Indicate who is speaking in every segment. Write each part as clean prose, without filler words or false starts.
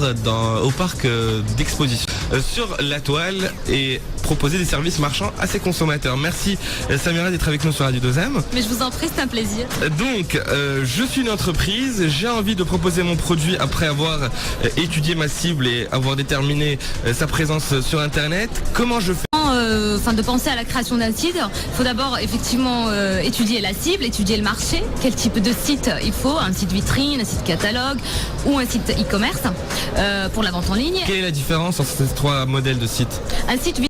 Speaker 1: au parc d'exposition sur la toile et proposer des services marchands à ses consommateurs. Merci Samira d'être avec nous sur Radio 2M.
Speaker 2: Mais je vous en prie, c'est un plaisir.
Speaker 1: Donc, je suis une entreprise, j'ai envie de proposer mon produit après avoir étudié ma cible et avoir déterminé sa présence sur Internet. Comment je fais ?
Speaker 2: De penser à la création d'un site, il faut d'abord effectivement étudier la cible, étudier le marché, quel type de site il faut, un site vitrine, un site catalogue ou un site e-commerce pour la vente en ligne.
Speaker 1: Quelle est la différence entre ces trois modèles de sites ? Un site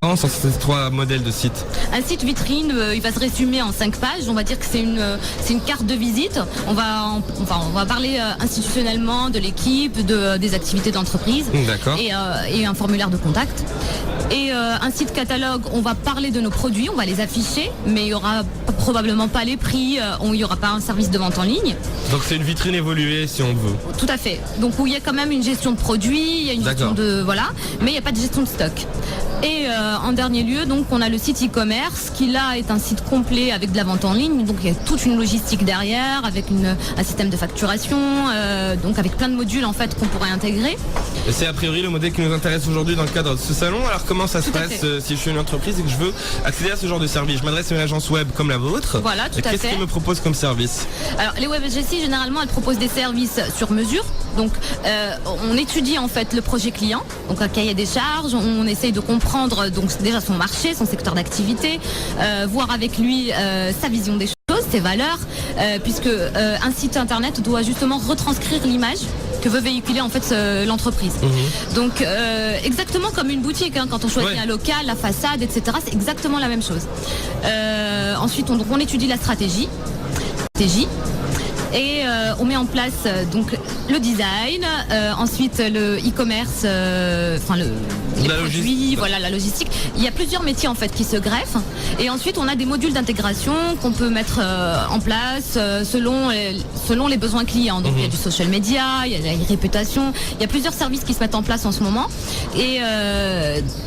Speaker 2: vitrine, il va se résumer en 5 pages. On va dire que c'est une carte de visite. On va parler institutionnellement de l'équipe, des activités d'entreprise.
Speaker 1: D'accord.
Speaker 2: Et un formulaire de contact. Et un site catalogue, on va parler de nos produits, on va les afficher, mais il n'y aura probablement pas les prix, il n'y aura pas un service de vente en ligne.
Speaker 1: Donc c'est une vitrine évoluée si on veut.
Speaker 2: Tout à fait. Donc où il y a quand même une gestion de produits, il y a une gestion de... Voilà, mais il n'y a pas de gestion de stock. Et en dernier lieu, donc on a le site e-commerce qui là est un site complet avec de la vente en ligne. Donc il y a toute une logistique derrière, avec un système de facturation, donc avec plein de modules en fait qu'on pourrait intégrer.
Speaker 1: Et c'est a priori le modèle qui nous intéresse aujourd'hui dans le cadre de ce salon. Alors comment ça se passe si je suis une entreprise et que je veux accéder à ce genre de service ? Je m'adresse à une agence web comme la vôtre.
Speaker 2: Voilà, tout à fait.
Speaker 1: Qu'est-ce qu'ils me proposent comme service ?
Speaker 2: Alors les web agencies généralement elles proposent des services sur mesure. Donc on étudie en fait le projet client, donc un cahier des charges, on essaye de comprendre donc déjà son marché, son secteur d'activité, voir avec lui sa vision des choses, ses valeurs, puisque un site internet doit justement retranscrire l'image que veut véhiculer en fait l'entreprise. Donc exactement comme une boutique, hein, quand on choisit un local, la façade, etc. C'est exactement la même chose. Ensuite on étudie la stratégie. Et on met en place donc le design, ensuite le e-commerce, les produits, voilà, la logistique. Il y a plusieurs métiers en fait qui se greffent. Et ensuite on a des modules d'intégration qu'on peut mettre en place selon les besoins clients. Donc il y a du social media, il y a la réputation, il y a plusieurs services qui se mettent en place en ce moment. Et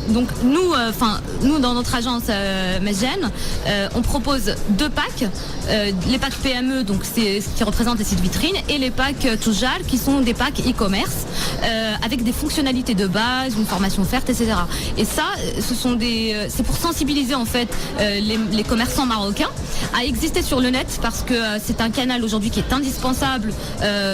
Speaker 2: donc nous dans notre agence Mesgen, on propose 2 packs. Les packs PME, donc c'est ce qui représente les sites vitrines, et les packs Toujal qui sont des packs e-commerce avec des fonctionnalités de base, une formation offerte, etc. Et ça, c'est pour sensibiliser en fait les commerçants marocains à exister sur le net, parce que c'est un canal aujourd'hui qui est indispensable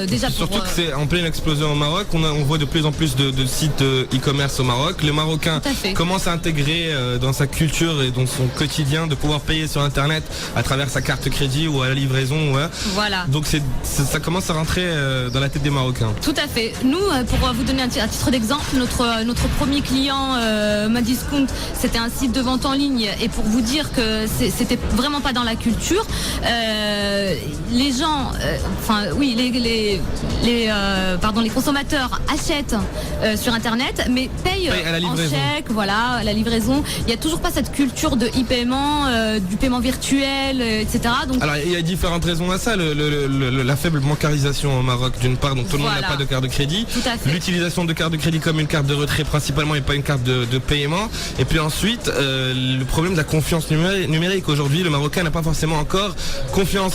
Speaker 2: déjà pour...
Speaker 1: Surtout que c'est en pleine explosion au Maroc, on voit de plus en plus de sites e-commerce au Maroc. Le Marocain commence à intégrer dans sa culture et dans son quotidien de pouvoir payer sur Internet à travers sa carte crédit ou à la livraison.
Speaker 2: Voilà.
Speaker 1: Donc ça commence à rentrer dans la tête des Marocains.
Speaker 2: Tout à fait. Nous, pour vous donner un titre d'exemple, notre premier client, Madiscount, c'était un site de vente en ligne, et pour vous dire que c'était vraiment pas dans la culture, les gens, les consommateurs achètent sur Internet, mais payent en chèque, voilà, à la livraison. Il n'y a toujours pas cette culture de e-paiement, du paiement virtuel, etc. Donc,
Speaker 1: alors il y a différentes raisons à ça. La faible bancarisation au Maroc d'une part, donc tout le monde n'a pas de carte de crédit. L'utilisation de carte de crédit comme une carte de retrait principalement et pas une carte de paiement. Et puis ensuite le problème de la confiance numérique. Aujourd'hui le Marocain n'a pas forcément encore confiance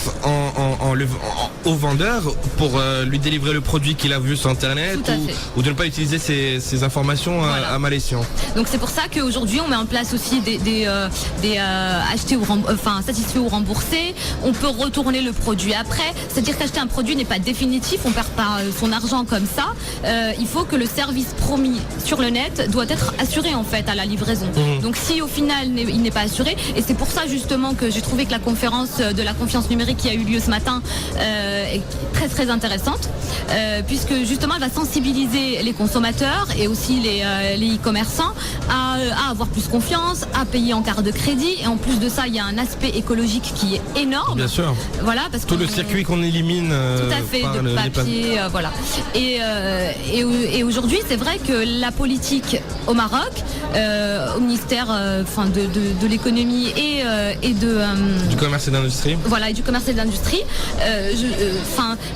Speaker 1: au vendeur pour lui délivrer le produit qu'il a vu sur Internet, ou de ne pas utiliser ces informations à mal escient. Donc
Speaker 2: c'est pour ça qu'aujourd'hui on met en place aussi des acheter satisfait ou remboursé. On peut retourner le produit après, c'est-à-dire qu'acheter un produit n'est pas définitif, on perd pas son argent comme ça. Il faut que le service promis sur le net doit être assuré en fait à la livraison. Donc si au final il n'est pas assuré, et c'est pour ça justement que j'ai trouvé que la conférence de la confiance numérique qui a eu lieu ce matin est très très intéressante, puisque justement elle va sensibiliser les consommateurs et aussi les e-commerçants à avoir plus confiance, à payer en carte de crédit, et en plus de ça il y a un aspect écologique qui est énorme.
Speaker 1: Bien sûr.
Speaker 2: Voilà, parce que
Speaker 1: tout le circuit qu'on élimine.
Speaker 2: Tout à fait, de papier, voilà. Et aujourd'hui, c'est vrai que la politique au Maroc, au ministère de l'économie et
Speaker 1: du commerce et d'industrie.
Speaker 2: Voilà, et du commerce et de l'industrie.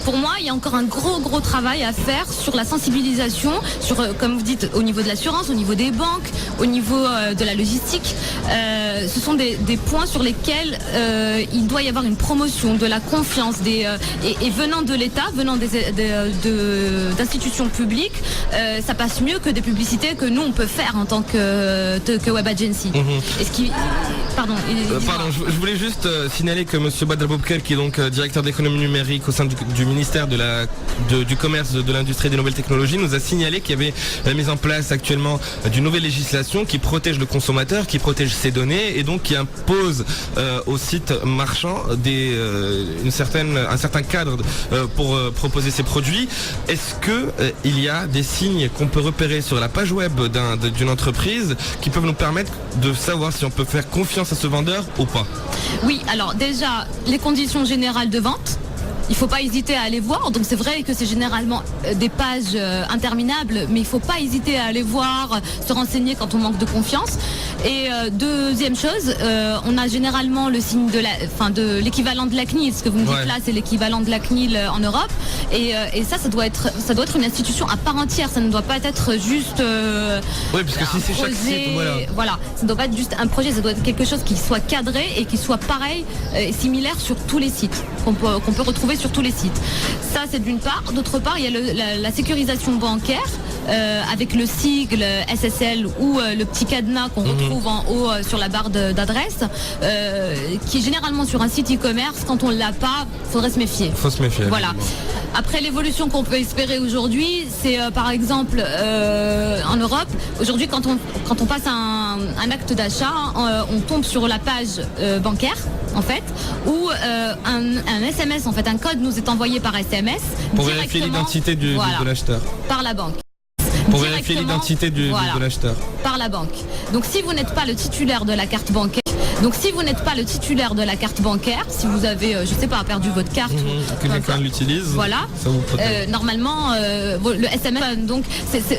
Speaker 2: Pour moi, il y a encore un gros travail à faire sur la sensibilisation, sur, comme vous dites, au niveau de l'assurance, au niveau des banques, au niveau de la logistique. Ce sont des points sur lesquels il doit y avoir une promotion de la confiance des venant de l'État, venant d'institutions publiques, ça passe mieux que des publicités que nous on peut faire en tant que web agency. Pardon,
Speaker 1: je voulais juste signaler que monsieur Badr Boubkel, qui est donc directeur d'économie numérique au sein du ministère du commerce, de l'industrie et des nouvelles technologies, nous a signalé qu'il y avait la mise en place actuellement d'une nouvelle législation qui protège le consommateur, qui protège ses données et donc qui impose aux sites marchands un certain cadre pour proposer ses produits. Est-ce que il y a des signes qu'on peut repérer sur la page web d'une entreprise qui peuvent nous permettre de savoir si on peut faire confiance à ce vendeur ou pas?
Speaker 2: Oui, alors déjà, les conditions générales de vente. Il ne faut pas hésiter à aller voir. Donc c'est vrai que c'est généralement des pages interminables, mais il ne faut pas hésiter à aller voir, se renseigner quand on manque de confiance. Et deuxième chose, on a généralement le signe de l'équivalent de la CNIL. Ce que vous me dites là, c'est l'équivalent de la CNIL en Europe. Et ça doit être une institution à part entière. Ça ne doit pas être juste.
Speaker 1: Oui, parce que si c'est chaque site,
Speaker 2: voilà, ça ne doit pas être juste un projet. Ça doit être quelque chose qui soit cadré et qui soit pareil et similaire sur tous les sites qu'on peut retrouver sur tous les sites. Ça, c'est d'une part. D'autre part, il y a la sécurisation bancaire avec le sigle SSL ou le petit cadenas qu'on retrouve en haut sur la barre d'adresse, qui est généralement sur un site e-commerce. Quand on ne l'a pas, il faudrait se méfier.
Speaker 1: Faut se méfier.
Speaker 2: Voilà. Après, l'évolution qu'on peut espérer aujourd'hui, c'est par exemple en Europe, aujourd'hui quand on passe un acte d'achat, on tombe sur la page bancaire en fait, où un SMS, en fait, un code nous est envoyé par SMS
Speaker 1: pour vérifier l'identité de l'acheteur.
Speaker 2: Par la banque.
Speaker 1: Pour vérifier l'identité de l'acheteur.
Speaker 2: Par la banque. Donc si vous n'êtes pas le titulaire de la carte bancaire, si vous avez, je sais pas, perdu votre carte,
Speaker 1: que quelqu'un l'utilise,
Speaker 2: voilà,
Speaker 1: ça vous
Speaker 2: normalement, le SMS, donc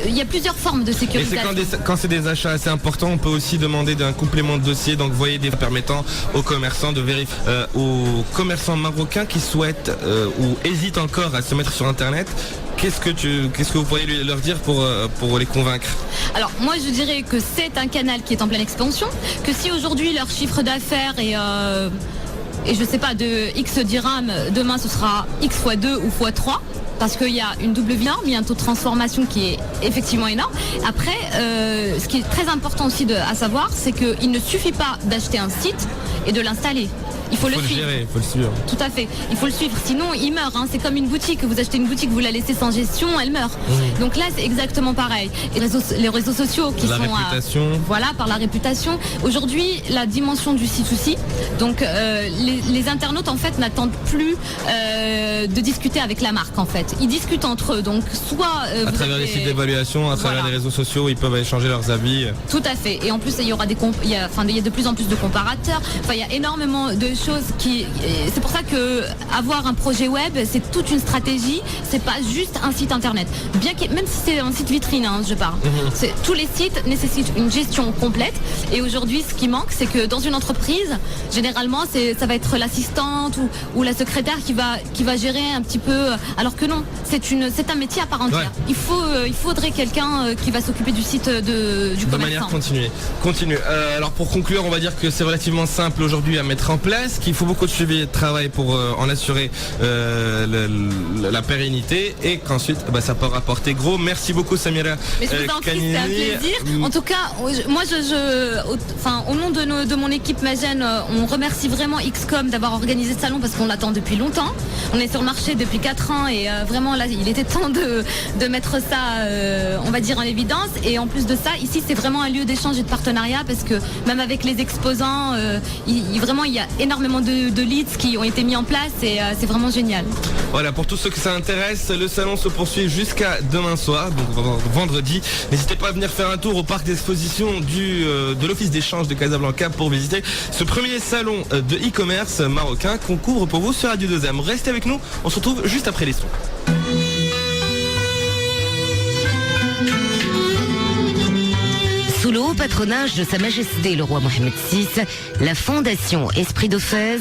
Speaker 2: il y a plusieurs formes de sécurisation.
Speaker 1: Et c'est quand c'est des achats assez importants, on peut aussi demander d'un complément de dossier, donc voyez des permettant aux commerçants de vérifier, aux commerçants marocains qui souhaitent ou hésitent encore à se mettre sur Internet. Qu'est-ce que vous pourriez leur dire pour les convaincre?
Speaker 2: Alors moi je dirais que c'est un canal qui est en pleine expansion, que si aujourd'hui leur chiffre d'affaires est je sais pas, de X dirhams, demain ce sera X fois 2 ou fois 3. Parce qu'il y a une double norme, il y a un taux de transformation qui est effectivement énorme. Après, ce qui est très important aussi à savoir, c'est qu'il ne suffit pas d'acheter un site et de l'installer. Il faut le suivre.
Speaker 1: Il faut le suivre.
Speaker 2: Tout à fait. Il faut le suivre. Sinon, il meurt. C'est comme une boutique. Vous achetez une boutique, vous la laissez sans gestion, elle meurt. Donc là, c'est exactement pareil. Et les réseaux sociaux qui
Speaker 1: la
Speaker 2: sont
Speaker 1: réputation.
Speaker 2: Voilà, par la réputation. Aujourd'hui, la dimension du C2C. Donc, les internautes en fait n'attendent plus de discuter avec la marque en fait. Ils discutent entre eux. Donc, soit
Speaker 1: à travers les sites d'évaluation, à travers les réseaux sociaux, ils peuvent échanger leurs avis.
Speaker 2: Tout à fait. Et en plus, il y aura il y a de plus en plus de comparateurs. Enfin, il y a énormément de choses c'est pour ça que avoir un projet web, c'est toute une stratégie. C'est pas juste un site internet. Même si c'est un site vitrine, je parle. Tous les sites nécessitent une gestion complète. Et aujourd'hui, ce qui manque, c'est que dans une entreprise, généralement, ça va être l'assistante ou la secrétaire qui va gérer un petit peu. Alors que non, c'est un métier à part entière. Ouais. Il faudrait quelqu'un qui va s'occuper du site du commerçant.
Speaker 1: De manière continue. Alors pour conclure, on va dire que c'est relativement simple aujourd'hui à mettre en place. Qu'il faut beaucoup de suivi et de travail pour en assurer la pérennité et qu'ensuite ça peut rapporter gros. Merci beaucoup Samira.
Speaker 2: Mais je vous en prie, c'est un plaisir. En tout cas, moi au nom de mon équipe Magène, on remercie vraiment XCOM d'avoir organisé ce salon parce qu'on l'attend depuis longtemps. On est sur le marché depuis 4 ans et vraiment là il était temps de mettre ça on va dire en évidence. Et en plus de ça, ici c'est vraiment un lieu d'échange et de partenariat parce que même avec les exposants, vraiment il y a énormément de leads qui ont été mis en place et c'est vraiment génial.
Speaker 1: Voilà, pour tous ceux que ça intéresse, le salon se poursuit jusqu'à demain soir, donc vendredi. N'hésitez pas à venir faire un tour au parc d'exposition de l'Office d'échange de Casablanca pour visiter ce premier salon de e-commerce marocain qu'on couvre pour vous sur Radio 2M. Restez avec nous, on se retrouve juste après les sons.
Speaker 3: Sous le haut patronage de Sa Majesté le roi Mohamed VI, la Fondation Esprit de Fès